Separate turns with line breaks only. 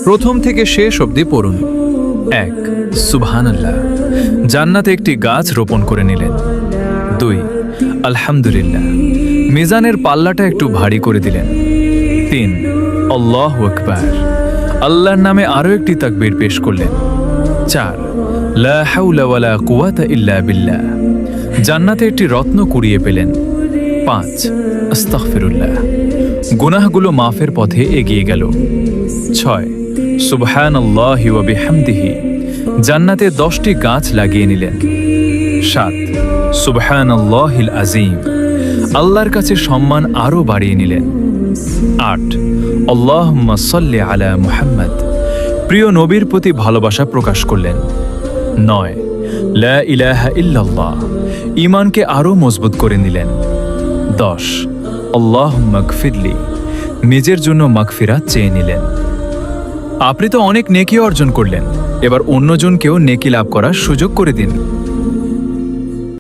প্রথম থেকে শেষ অবধি পড়ুন। 1 সুবহানাল্লাহ, জান্নাতে একটি গাছ রোপণ করে নিলেন। 2 আলহামদুলিল্লাহ, মিজানের পাল্লাটা একটু ভারী করে দিলেন। 3 আল্লাহু আকবার, আল্লাহর নামে আরো একটি তাকবীর পেশ করলেন। 4 লা হাওলা ওয়ালা কুওয়াতা ইল্লা বিল্লাহ, জান্নাতে একটি রত্ন কুড়িয়ে পেলেন। 5 আস্তাগফিরুল্লাহ, গুনাহগুলো মাফের পথে এগিয়ে গেল। 6 সুবহানাল্লাহি ওয়া বিহামদিহি, জান্নাতে 10টি গাছ লাগিয়ে নিলেন। 7 সুবহানাল্লাহিল আযীম, আল্লাহর কাছে সম্মান আরো বাড়িয়ে নিলেন। 8 আল্লাহুম্মা সাল্লি আলা মুহাম্মদ, প্রিয় নবীর প্রতি ভালোবাসা প্রকাশ করলেন। 9 লা ইলাহা ইল্লাল্লাহ, ঈমানকে আরো মজবুত করে নিলেন। 10 আল্লাহুম্মা গফিরলি, নিজের জন্য মাগফিরাত চেয়ে নিলেন। আপনি তো অনেক নেকি অর্জন করলেন, এবার অন্যজনকেও নেকি লাভ করার সুযোগ করে দিন।